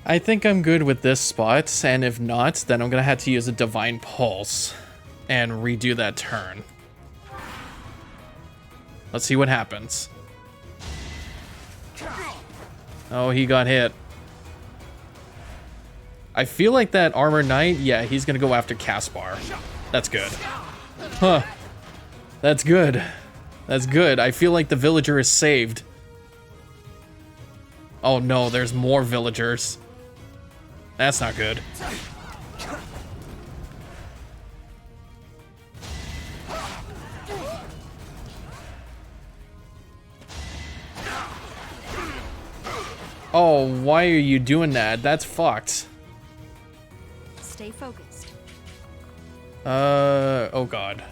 I think I'm good with this spot, and if not, then I'm gonna have to use a Divine Pulse and redo that turn. Let's see what happens. Oh, he got hit. I feel like that Armor Knight, yeah, he's gonna go after Caspar. That's good. Huh. That's good. That's good. I feel like the villager is saved. Oh no, there's more villagers. That's not good. Oh, why are you doing that? That's fucked. Stay focused. Oh god.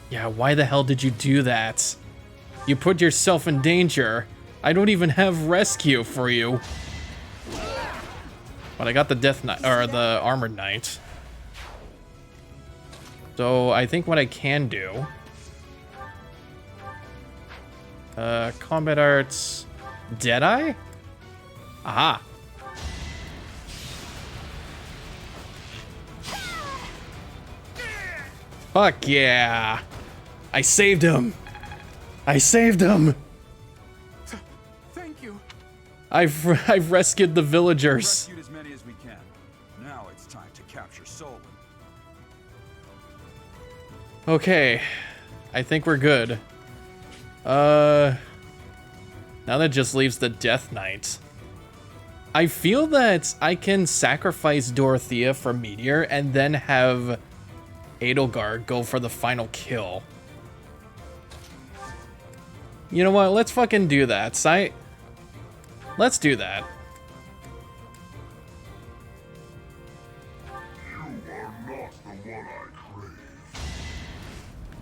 Yeah, why the hell did you do that? You put yourself in danger. I don't even have rescue for you. But I got the Death Knight, or the Armored Knight. So I think what I can do... Combat Arts... Deadeye? Aha! Fuck yeah! I saved him! I saved him! Thank you. I've rescued the villagers. Rescued as many as we can. Now it's time to capture Solon. Okay, I think we're good. Now that just leaves the Death Knight. I feel that I can sacrifice Dorothea for Meteor and then have Edelgard go for the final kill. You know what? Let's fucking do that. Let's do that.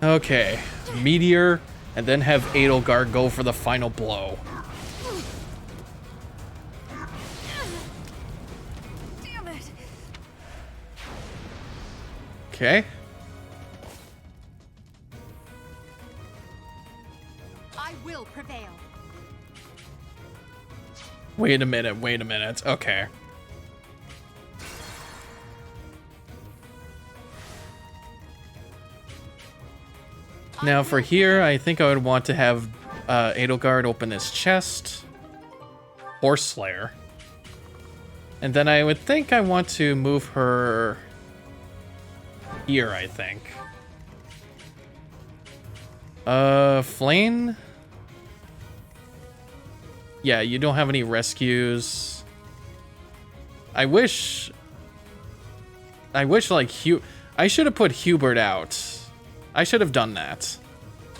Okay, Meteor, and then have Edelgard go for the final blow. Damn it. Okay. I will prevail. Wait a minute. Okay. Now for here, I think I would want to have Edelgard open this chest. Horse Slayer. And then I would think I want to move her here, I think. Flame? Yeah, you don't have any rescues. I wish like I should have put Hubert out. I should have done that.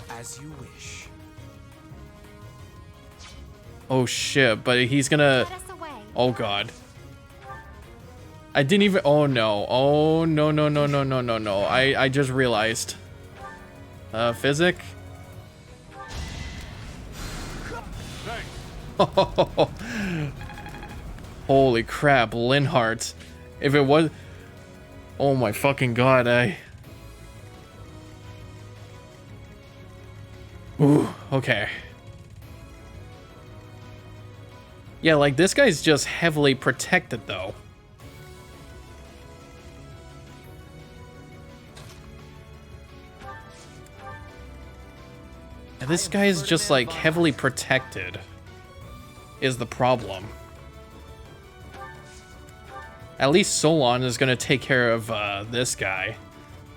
As you wish. Oh shit, but he's gonna... Let us away. Oh god. I didn't even... Oh no. Oh no. I just realized. Physic? Holy crap, Linhardt. If it was... Oh my fucking god, Ooh, okay. Yeah, like, this guy's just heavily protected, though. And this guy is just, like, heavily protected, is the problem. At least Solon is gonna take care of, this guy.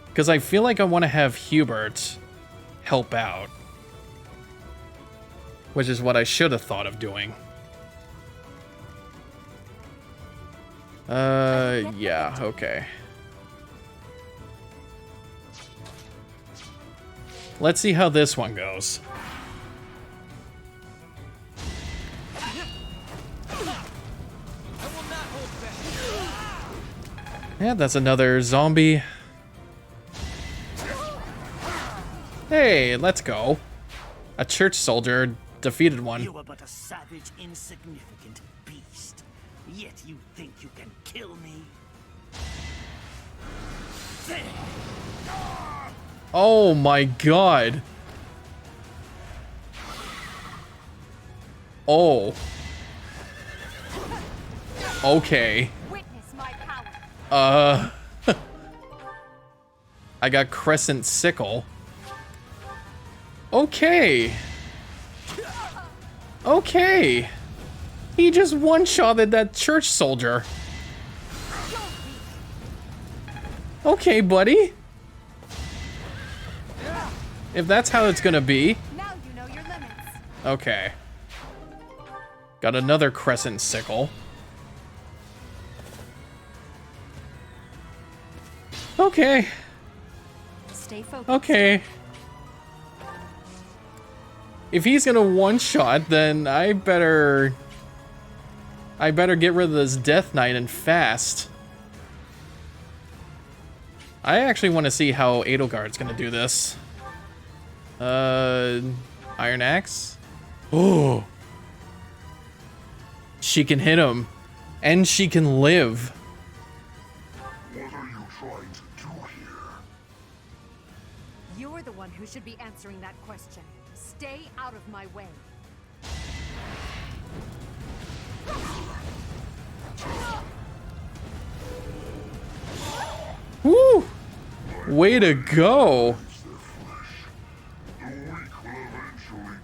Because I feel like I want to have Hubert help out. Which is what I should have thought of doing. Yeah, okay. Let's see how this one goes. Yeah, that's another zombie. Hey, let's go. A church soldier defeated one. You are but a savage, insignificant beast. Yet you think you can kill me? Oh my god. Oh. Okay. Witness my power. I got Crescent Sickle. Okay. Okay. He just one-shotted that church soldier. Okay, buddy. If that's how it's gonna be. Now you know your limits. Okay. Got another Crescent Sickle. Okay. Stay focused. Okay. If he's gonna one-shot, then I better get rid of this Death Knight and fast. I actually want to see how Edelgard's gonna do this. Iron Axe? Oh! She can hit him. And she can live. What are you trying to do here? You're the one who should be answering that question. Stay out of my way. Woo! Way to go! The weak will eventually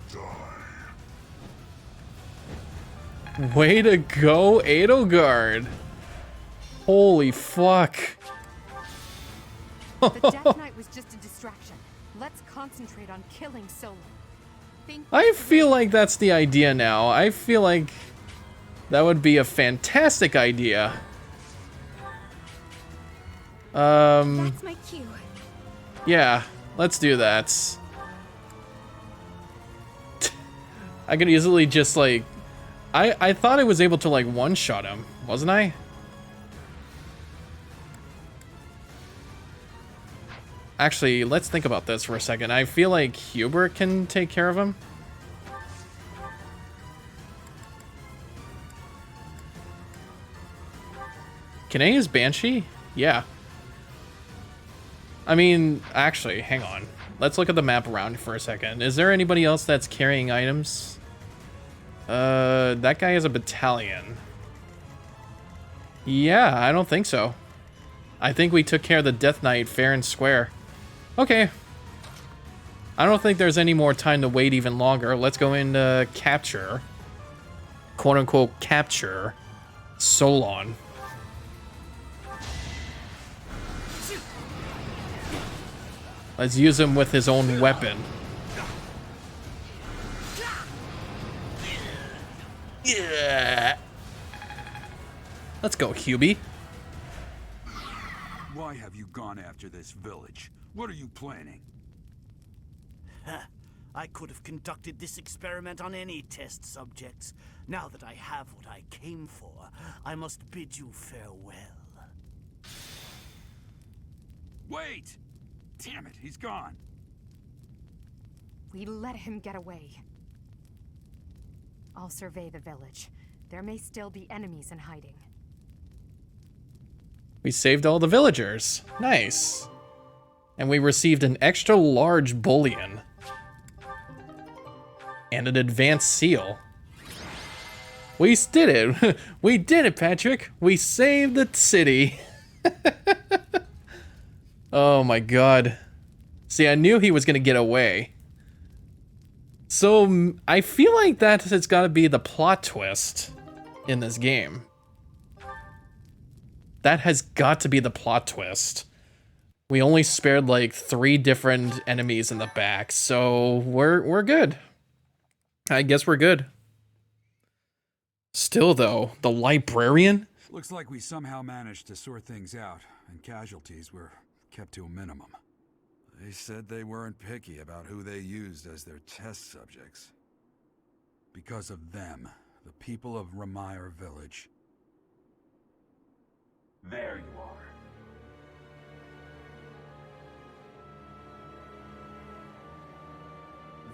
die. Way to go, Edelgard! Holy fuck. The Death Knight was just a distraction. Let's concentrate on killing Solo. I feel like that's the idea now. I feel like that would be a fantastic idea. That's my cue. Yeah, let's do that. I could easily just like... I thought I was able to like one-shot him, wasn't I? Actually, let's think about this for a second. I feel like Hubert can take care of him. Can I use Banshee? Yeah. I mean, actually, hang on. Let's look at the map around for a second. Is there anybody else that's carrying items? That guy is a battalion. Yeah, I don't think so. I think we took care of the Death Knight fair and square. Okay. I don't think there's any more time to wait even longer. Let's go and capture, quote-unquote, capture Solon. Let's use him with his own weapon. Yeah. Let's go, Hubie. Why have you gone after this village? What are you planning? I could have conducted this experiment on any test subjects. Now that I have what I came for, I must bid you farewell. Wait! Damn it, he's gone. We let him get away. I'll survey the village. There may still be enemies in hiding. We saved all the villagers. Nice. And we received an extra large bullion. And an advanced seal. We did it. We did it, Patrick. We saved the city. Oh my god. See, I knew he was gonna get away. So, I feel like that has gotta be the plot twist in this game. That has got to be the plot twist. We only spared like 3 different enemies in the back, so we're good. I guess we're good. Still though, the librarian? Looks like we somehow managed to sort things out, and casualties were kept to a minimum. They said they weren't picky about who they used as their test subjects. Because of them, the people of Ramire Village. There you are.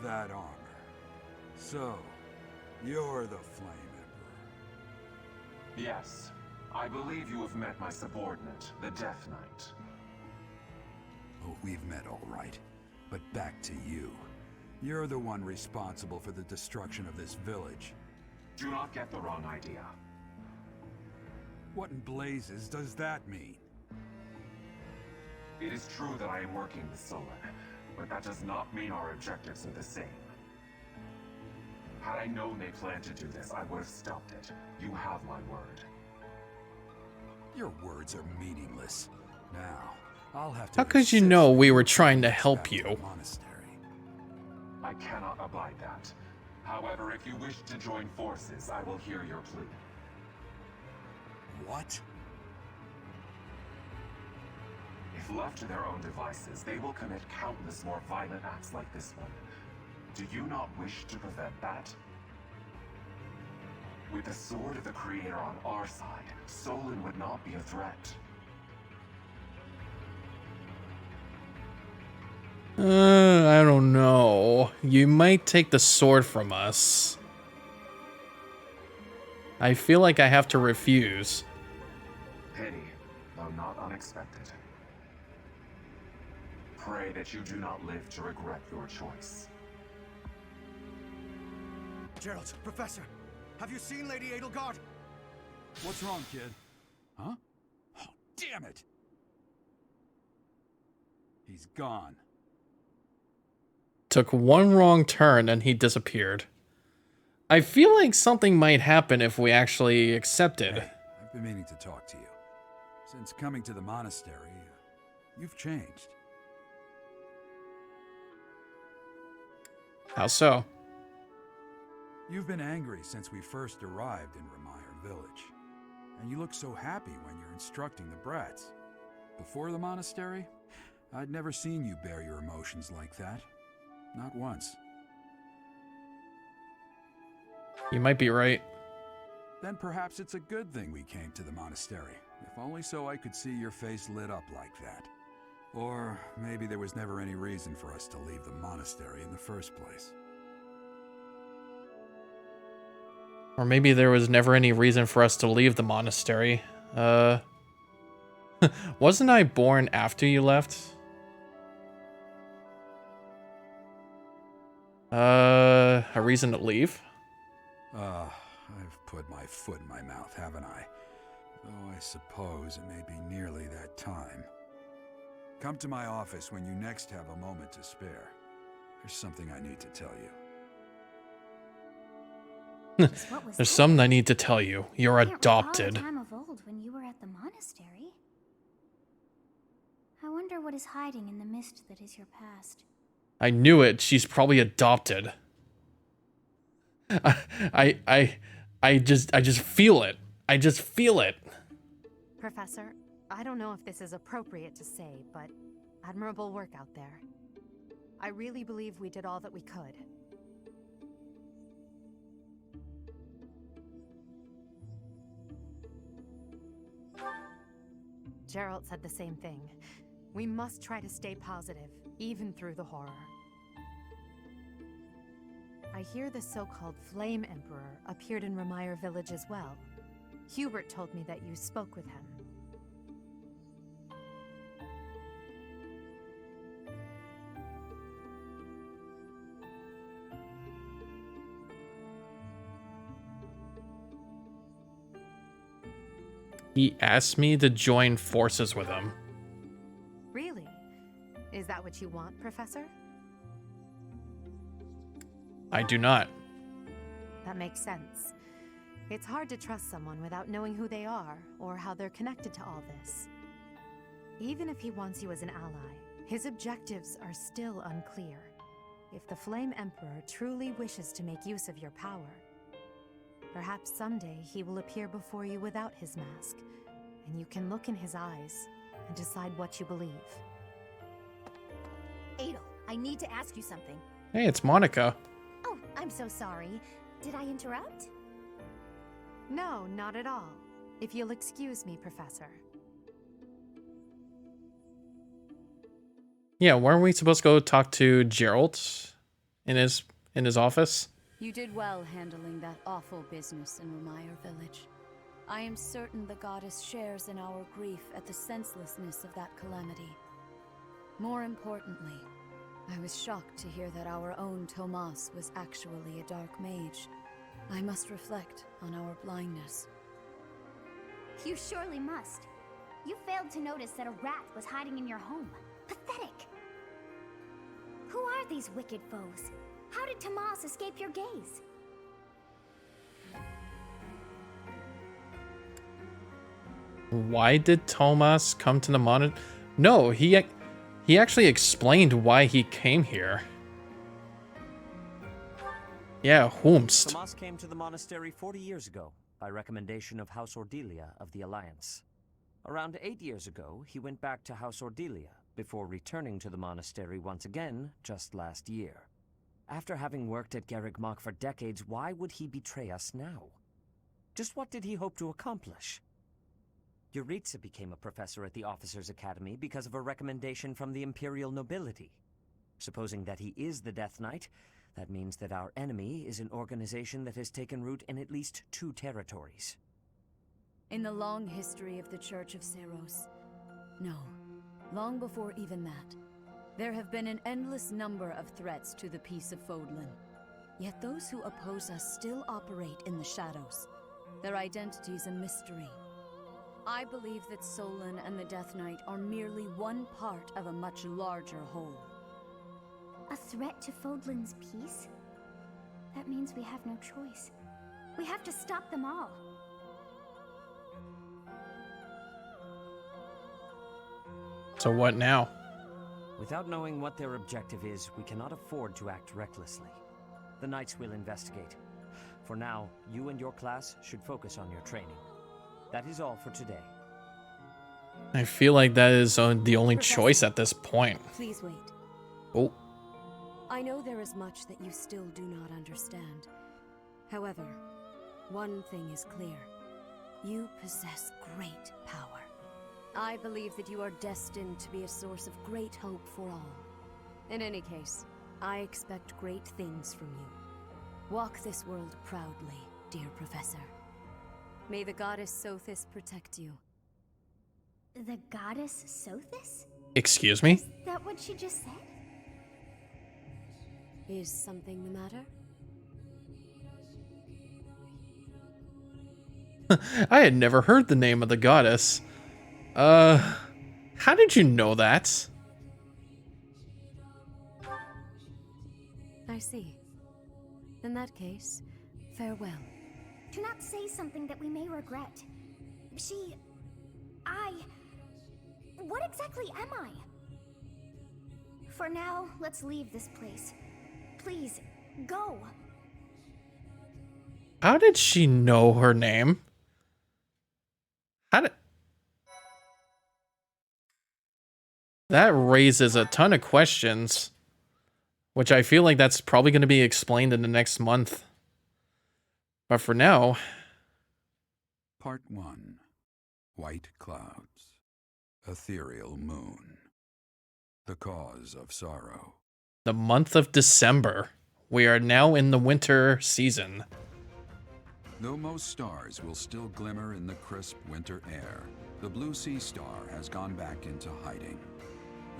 That armor. So, you're the Flame Emperor. Yes, I believe you have met my subordinate, the Death Knight. Oh, we've met all right. But back to you. You're the one responsible for the destruction of this village. Do not get the wrong idea. What in blazes does that mean? It is true that I am working with Solon, but that does not mean our objectives are the same. Had I known they planned to do this, I would have stopped it. You have my word. Your words are meaningless. Now, I'll have to... How could you know we were trying to help you? Monastery. I cannot abide that. However, if you wish to join forces, I will hear your plea. What? If left to their own devices, they will commit countless more violent acts like this one. Do you not wish to prevent that? With the sword of the Creator on our side, Solon would not be a threat. I don't know. You might take the sword from us. I feel like I have to refuse. Pity, though not unexpected. Pray that you do not live to regret your choice. Gerald, Professor, have you seen Lady Edelgard? What's wrong, kid? Huh? Oh, damn it! He's gone. Took one wrong turn and he disappeared. I feel like something might happen if we actually accepted. Hey, I've been meaning to talk to you. Since coming to the monastery, you've changed. How so? You've been angry since we first arrived in Remire Village. And you look so happy when you're instructing the brats. Before the monastery, I'd never seen you bear your emotions like that. Not once. You might be right. Then perhaps it's a good thing we came to the monastery. If only so I could see your face lit up like that. Or maybe there was never any reason for us to leave the monastery in the first place. Or maybe there was never any reason for us to leave the monastery. Wasn't I born after you left? A reason to leave? I've put my foot in my mouth, haven't I? Though I suppose it may be nearly that time. Come to my office when you next have a moment to spare. There's something I need to tell you. There's something I need to tell you. You're adopted. I can't recall a time of old when you were at the monastery. I wonder what is hiding in the mist that is your past. I knew it. She's probably adopted. I just feel it. I just feel it. Professor, I don't know if this is appropriate to say, but admirable work out there. I really believe we did all that we could. Gerald said the same thing. We must try to stay positive, even through the horror. I hear the so-called Flame Emperor appeared in Remire Village as well. Hubert told me that you spoke with him. He asked me to join forces with him. Really? Is that what you want, Professor? I do not. That makes sense. It's hard to trust someone without knowing who they are or how they're connected to all this. Even if he wants you as an ally, his objectives are still unclear. If the Flame Emperor truly wishes to make use of your power, perhaps someday he will appear before you without his mask, and you can look in his eyes and decide what you believe. Adel, I need to ask you something. Hey, it's Monica. Oh, I'm so sorry. Did I interrupt? No, not at all. If you'll excuse me, Professor. Yeah, weren't we supposed to go talk to Gerald in his office? You did well handling that awful business in Remire Village. I am certain the goddess shares in our grief at the senselessness of that calamity. More importantly, I was shocked to hear that our own Tomas was actually a dark mage. I must reflect on our blindness. You surely must. You failed to notice that a rat was hiding in your home. Pathetic. Who are these wicked foes? How did Tomas escape your gaze? Why did Tomas come to the monastery? No, he actually explained why he came here. Yeah, whomst. Tomas came to the monastery 40 years ago, by recommendation of House Ordelia of the Alliance. Around 8 years ago, he went back to House Ordelia, before returning to the monastery once again, just last year. After having worked at Garreg Mach for decades, why would he betray us now? Just what did he hope to accomplish? Yuritsa became a professor at the Officers' Academy because of a recommendation from the Imperial nobility. Supposing that he is the Death Knight, that means that our enemy is an organization that has taken root in at least 2 territories. In the long history of the Church of Seros, no, long before even that, there have been an endless number of threats to the peace of Fodlan. Yet those who oppose us still operate in the shadows. Their identity's a mystery. I believe that Solon and the Death Knight are merely one part of a much larger whole. A threat to Fodlan's peace? That means we have no choice. We have to stop them all. So what now? Without knowing what their objective is, we cannot afford to act recklessly. The Knights will investigate. For now, you and your class should focus on your training. That is all for today. I feel like that is the only Professor, choice at this point. Please wait. Oh. I know there is much that you still do not understand. However, one thing is clear. You possess great power. I believe that you are destined to be a source of great hope for all. In any case, I expect great things from you. Walk this world proudly, dear Professor. May the goddess Sothis protect you. The goddess Sothis? Excuse me? Is that what she just said? Is something the matter? I had never heard the name of the goddess. How did you know that? I see. In that case, farewell. Do not say something that we may regret. What exactly am I? For now, let's leave this place. Please, go. How did she know her name? That raises a ton of questions, which I feel like that's probably going to be explained in the next month. But for now... Part 1. White Clouds. Ethereal Moon. The Cause of Sorrow. The month of December. We are now in the winter season. Though most stars will still glimmer in the crisp winter air, the blue sea star has gone back into hiding.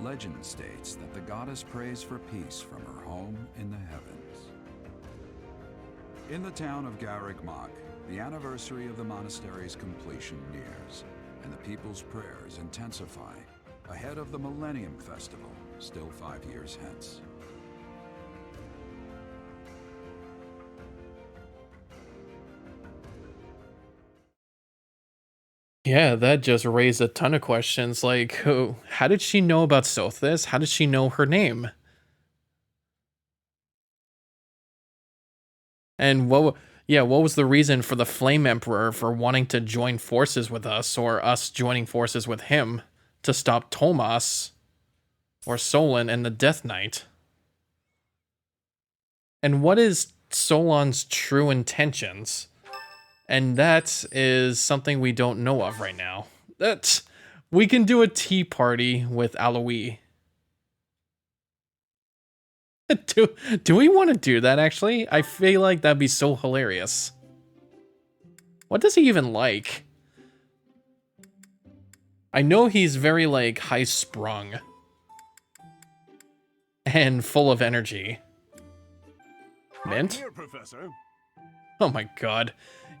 Legend states that the goddess prays for peace from her home in the heavens. In the town of Garreg Mach, the anniversary of the monastery's completion nears, and the people's prayers intensify ahead of the Millennium Festival, still 5 years hence. Yeah, that just raised a ton of questions. Like, how did she know about Sothis? How did she know her name? And what was the reason for the Flame Emperor for wanting to join forces with us, or us joining forces with him to stop Tomas or Solon and the Death Knight? And what is Solon's true intentions? And that is something we don't know of right now. We can do a tea party with Aloe. Do we want to do that, actually? I feel like that'd be so hilarious. What does he even like? I know he's very, like, high-sprung. and full of energy. Mint? I'm here, Professor. Oh my god.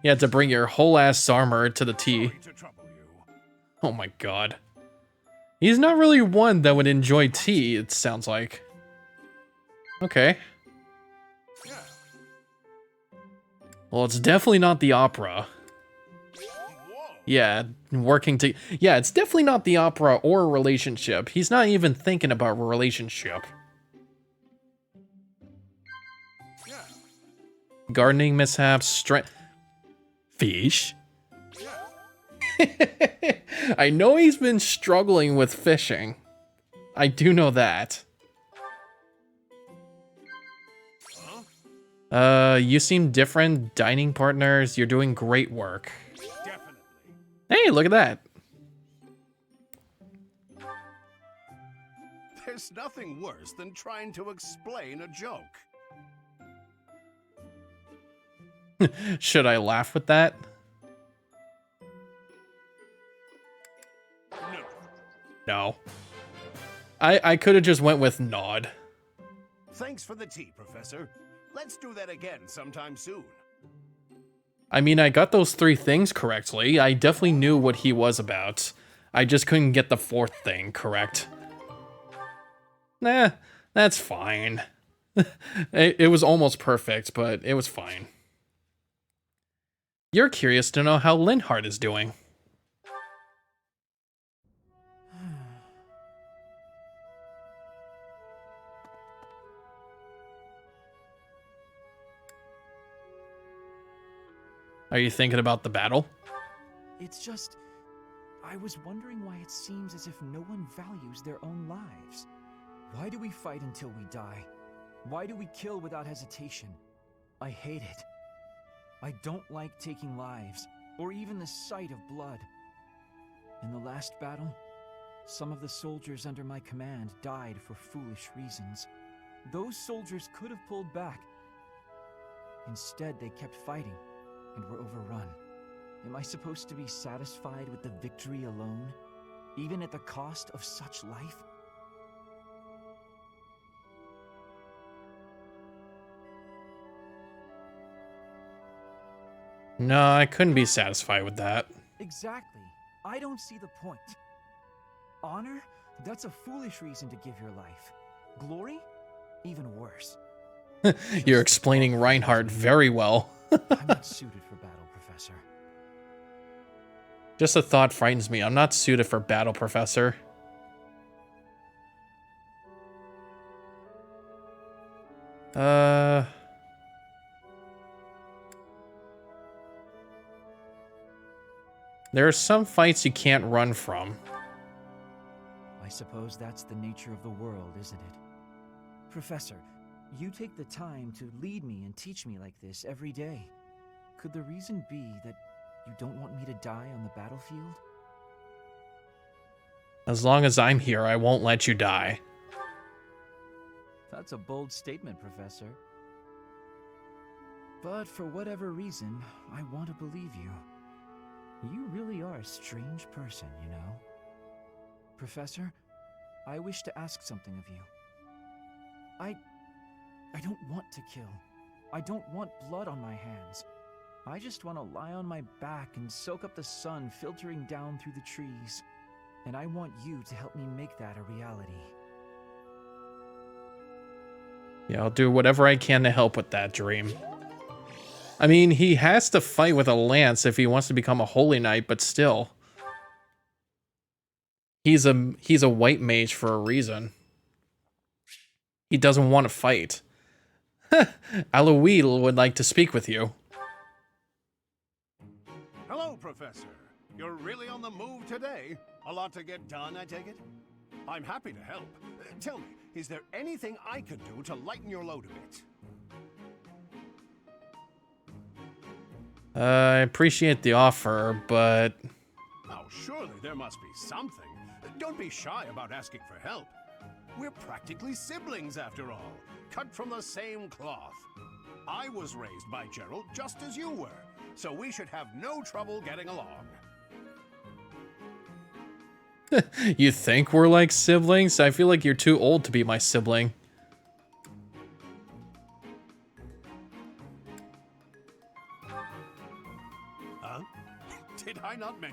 You had to bring your whole ass armor to the tea. Sorry to trouble you. Oh my god. He's not really one that would enjoy tea, it sounds like. Okay. Yeah. Well, it's definitely not the opera. Whoa. Yeah, yeah, it's definitely not the opera or a relationship. He's not even thinking about a relationship. Yeah. Gardening mishaps, strength... Fish? Yeah. I know he's been struggling with fishing. I do know that. You seem different. Dining partners, you're doing great work. Definitely. Hey, look at that. There's nothing worse than trying to explain a joke. Should I laugh with that? No. No. I could have just went with nod. Thanks for the tea, Professor. Let's do that again sometime soon. I mean, I got those 3 things correctly. I definitely knew what he was about. I just couldn't get the 4th thing correct. Nah, that's fine. It was almost perfect, but it was fine. You're curious to know how Linhardt is doing. Are you thinking about the battle? It's just... I was wondering why it seems as if no one values their own lives. Why do we fight until we die? Why do we kill without hesitation? I hate it. I don't like taking lives, or even the sight of blood. In the last battle, some of the soldiers under my command died for foolish reasons. Those soldiers could have pulled back. Instead, they kept fighting and were overrun. Am I supposed to be satisfied with the victory alone, even at the cost of such life? No, I couldn't be satisfied with that. Exactly. I don't see the point. Honor? That's a foolish reason to give your life. Glory? Even worse. You're explaining Reinhardt very well. I'm not suited for battle, Professor. Just a thought frightens me. I'm not suited for battle, Professor. There are some fights you can't run from. I suppose that's the nature of the world, isn't it? Professor, you take the time to lead me and teach me like this every day. Could the reason be that you don't want me to die on the battlefield? As long as I'm here, I won't let you die. That's a bold statement, Professor. But for whatever reason, I want to believe you. You really are a strange person, you know. Professor, I wish to ask something of you. I don't want to kill. I don't want blood on my hands. I just want to lie on my back and soak up the sun filtering down through the trees. And I want you to help me make that a reality. Yeah, I'll do whatever I can to help with that dream. I mean, he has to fight with a lance if he wants to become a holy knight, but still. He's a white mage for a reason. He doesn't want to fight. Aloil would like to speak with you. Hello, Professor. You're really on the move today. A lot to get done, I take it? I'm happy to help. Tell me, is there anything I could do to lighten your load a bit? I appreciate the offer, but... Oh, surely there must be something. Don't be shy about asking for help. We're practically siblings, after all, cut from the same cloth. I was raised by Gerald just as you were, so we should have no trouble getting along. You think we're like siblings? I feel like you're too old to be my sibling.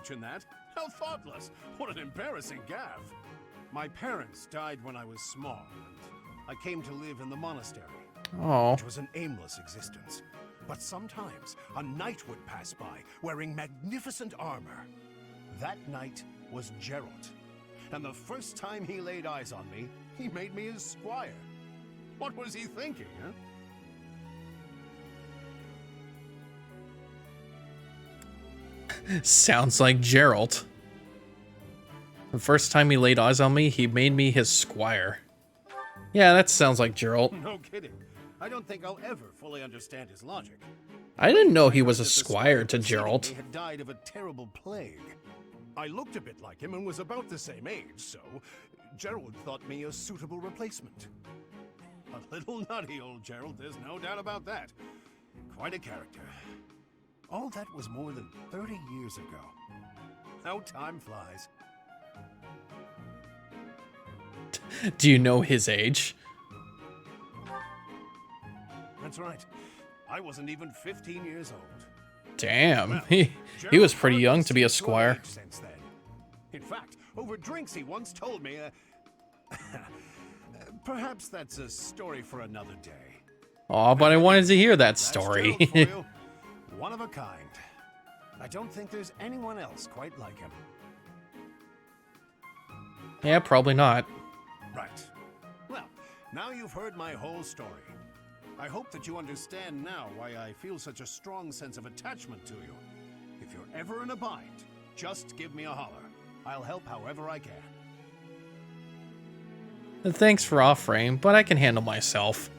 mention that. How thoughtless. What an embarrassing gaffe. My parents died when I was small, and I came to live in the monastery. Oh. Which was an aimless existence. But sometimes a knight would pass by wearing magnificent armor. That knight was Geralt. And the first time he laid eyes on me, he made me his squire. What was he thinking, huh? Sounds like Geralt. The first time he laid eyes on me, he made me his squire. Yeah, that sounds like Geralt. No kidding. I don't think I'll ever fully understand his logic. I didn't know he was a squire to Geralt. He had died of a terrible plague. I looked a bit like him and was about the same age, so Gerald thought me a suitable replacement. A little nutty, old Gerald, there's no doubt about that. Quite a character. All that was more than 30 years ago. How time flies. Do you know his age? That's right. I wasn't even 15 years old. Damn, Well, he was pretty young to be a Gerald squire. aged since then. In fact, over drinks he once told me, perhaps that's a story for another day. Aw, but I wanted to hear that That's story. Gerald for you. One of a kind. I don't think there's anyone else quite like him. Yeah, probably not. Right. Well, now you've heard my whole story. I hope that you understand now why I feel such a strong sense of attachment to you. If you're ever in a bind, just give me a holler. I'll help however I can. Thanks for offering, but I can handle myself.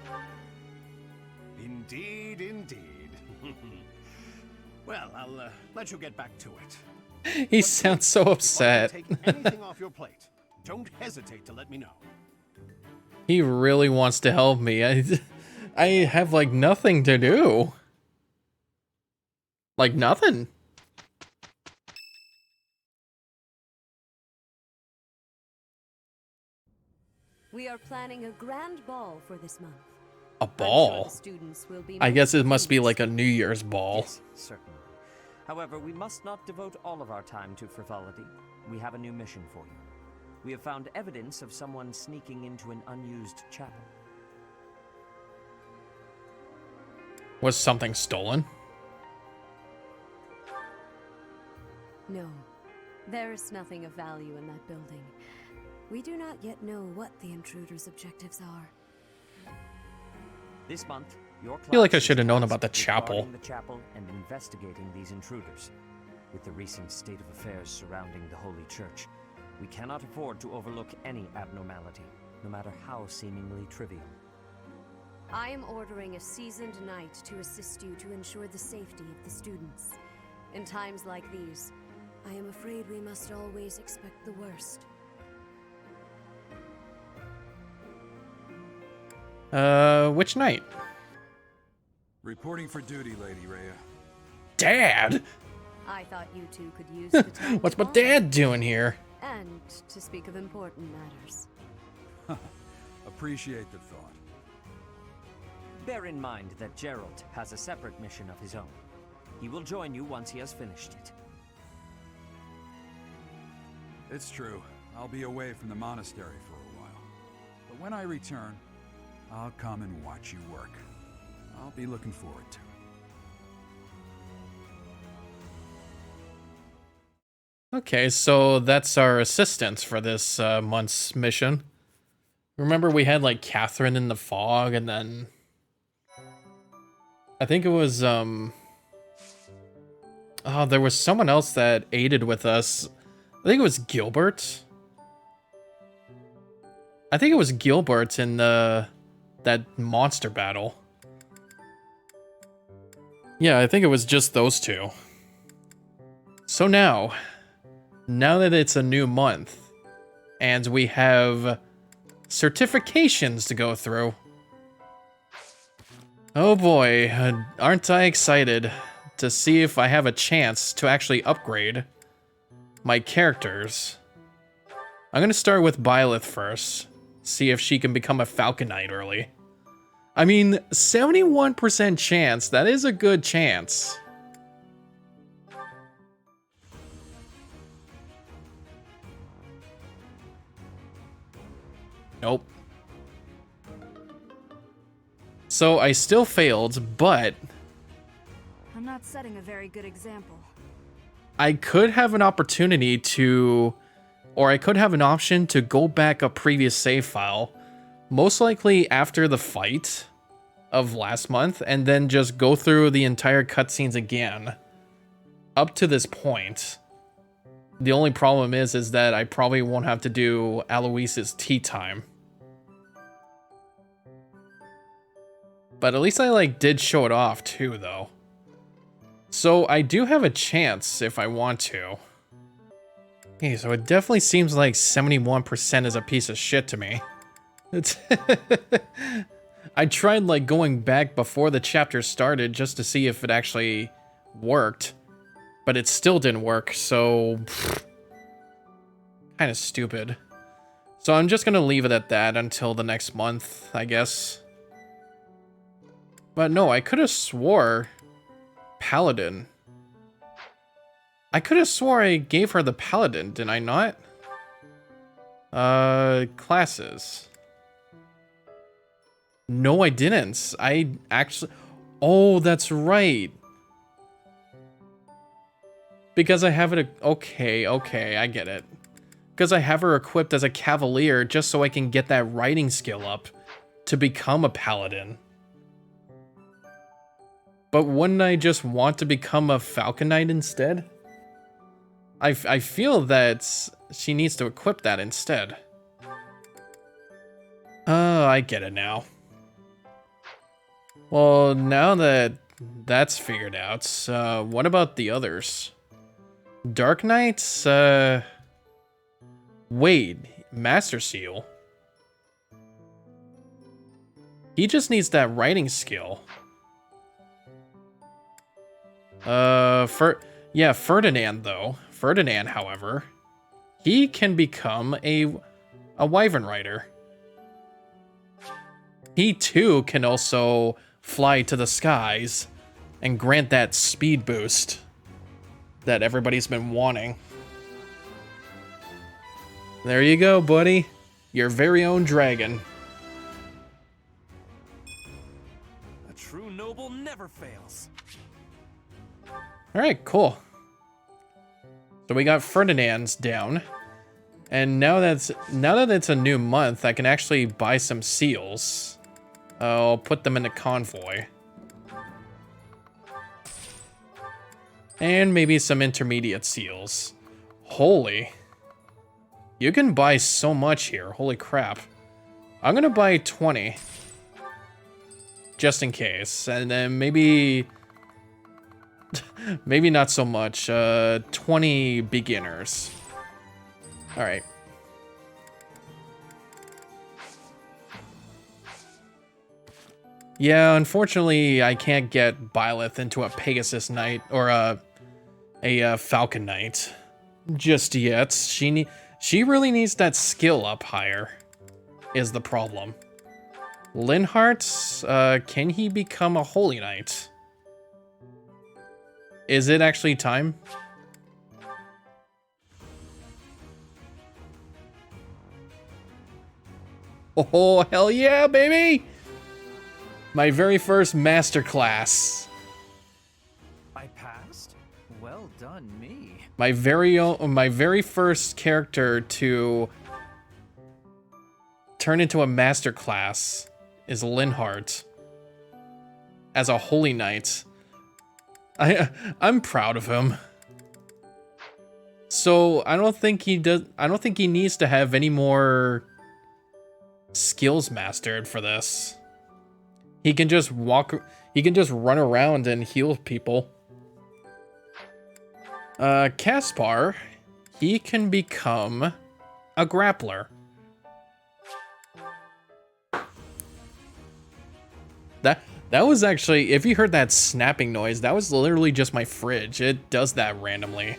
Indeed, indeed. Well, I'll let you get back to it. He But sounds so if I can upset. take anything off your plate, don't hesitate to let me know. He really wants to help me. I have like nothing to do. Like nothing. We are planning a grand ball for this month. A I'm sure ball? the students will be I guess it must be pleased. like a New Year's ball. Yes, certainly. However, we must not devote all of our time to frivolity. We have a new mission for you. We have found evidence of someone sneaking into an unused chapel. Was something stolen? No, there is nothing of value in that building. We do not yet know what the intruder's objectives are. This month, your class feel like I is should have known tasked about the with chapel. guarding the chapel and investigating these intruders. With the recent state of affairs surrounding the Holy Church, we cannot afford to overlook any abnormality, no matter how seemingly trivial. I am ordering a seasoned knight to assist you to ensure the safety of the students. In times like these, I am afraid we must always expect the worst. Which night? Reporting for duty, Lady Rhea. Dad! I thought you two could use the time What's to my bond. dad doing here? And to speak of important matters. Appreciate the thought. Bear in mind that Gerald has a separate mission of his own. He will join you once he has finished it. It's true. I'll be away from the monastery for a while. But when I return, I'll come and watch you work. I'll be looking forward to it. Okay, so that's our assistants for this month's mission. Remember we had like Catherine in the fog, and then I think it was oh, there was someone else that aided with us. I think it was Gilbert. I think it was Gilbert in that monster battle. Yeah, I think it was just those two. So now that it's a new month and we have certifications to go through. Oh boy, aren't I excited to see if I have a chance to actually upgrade my characters. I'm gonna start with Byleth first, see if she can become a Falcon Knight early. I mean, 71% chance, that is a good chance. Nope. So I still failed, but I'm not setting a very good example. I could have an opportunity to, or I could have an option to go back a previous save file, most likely after the fight of last month, and then just go through the entire cutscenes again up to this point. The only problem is that I probably won't have to do Aloysius' tea time. But at least I like did show it off too, though. So I do have a chance if I want to. Okay, so it definitely seems like 71% is a piece of shit to me. It's I tried like going back before the chapter started just to see if it actually worked, but it still didn't work, so kind of stupid. So I'm just gonna leave it at that until the next month, I guess. But no, I could have swore Paladin. I could have swore I gave her the Paladin, did I not? Classes. No, I didn't. I actually... Oh, that's right. Because I have it... Okay, I get it. Because I have her equipped as a Cavalier just so I can get that writing skill up to become a Paladin. But wouldn't I just want to become a Falcon Knight instead? I feel that she needs to equip that instead. Oh, I get it now. Well, now that that's figured out, what about the others? Dark Knights, wait, Master Seal. He just needs that writing skill. Ferdinand, though. Ferdinand, however, he can become a Wyvern Rider. He, too, can also fly to the skies and grant that speed boost that everybody's been wanting. There you go, buddy. Your very own dragon. A true noble never fails. Alright, cool. So we got Ferdinand's down. And now that it's a new month, I can actually buy some seals. I'll put them in the convoy. And maybe some intermediate seals. Holy. You can buy so much here. Holy crap. I'm gonna buy 20. Just in case. And then maybe... maybe not so much. 20 beginners. Alright. Yeah, unfortunately, I can't get Byleth into a Pegasus Knight or a Falcon Knight just yet. She really needs that skill up higher, is the problem. Linhardt, can he become a Holy Knight? Is it actually time? Oh, hell yeah, baby! My very first masterclass. I passed? Well done, me. My very first character to turn into a masterclass is Linhardt as a Holy Knight. I'm proud of him. So I don't think he needs to have any more skills mastered for this. He can just run around and heal people. Caspar, he can become a grappler. That was actually, if you heard that snapping noise, that was literally just my fridge. It does that randomly.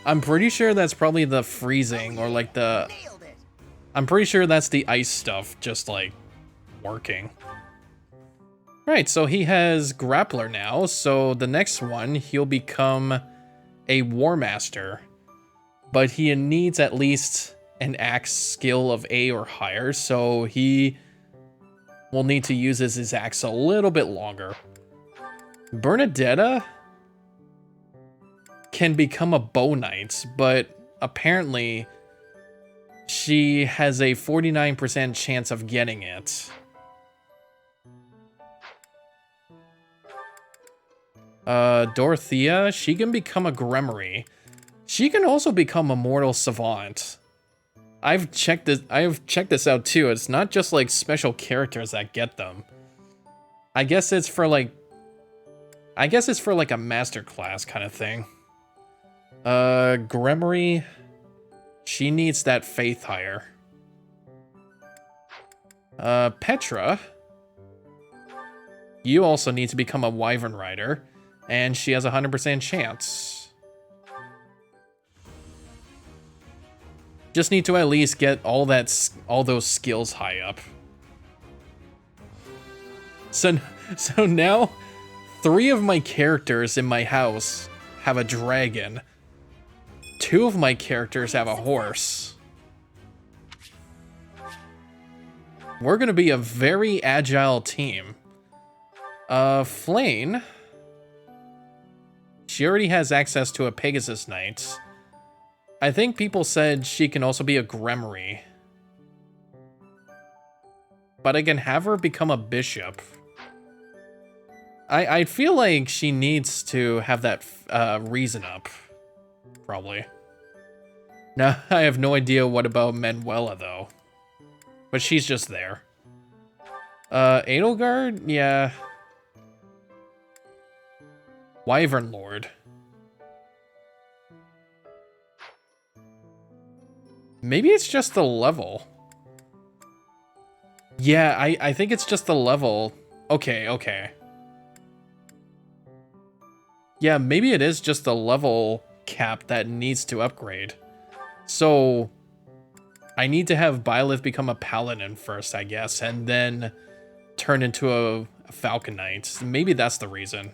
I'm pretty sure that's probably the freezing or like the... I'm pretty sure that's the ice stuff just like working. Right, so he has Grappler now, so the next one, he'll become a War Master. But he needs at least an axe skill of A or higher, so he will need to use his axe a little bit longer. Bernadetta can become a bow knight, but apparently she has a 49% chance of getting it. Dorothea, she can become a Gremory. She can also become a Mortal Savant. I have checked this out too. It's not just like special characters that get them. I guess it's for like a master class kind of thing. Gremory, she needs that faith higher. Petra, you also need to become a Wyvern Rider, and she has a 100% chance. Just need to at least get all those skills high up. So now 3 of my characters in my house have a dragon. 2 of my characters have a horse. We're gonna be a very agile team. Flayn, she already has access to a Pegasus Knight. I think people said she can also be a Gremory. But I can have her become a bishop. I feel like she needs to have that reason up. Probably. Now, I have no idea what about Manuela, though. But she's just there. Edelgard? Yeah. Wyvern Lord. Maybe it's just the level. Yeah, I think it's just the level. Okay. Yeah, maybe it is just the level cap that needs to upgrade. So, I need to have Byleth become a Paladin first, I guess, and then turn into a Falcon Knight. Maybe that's the reason.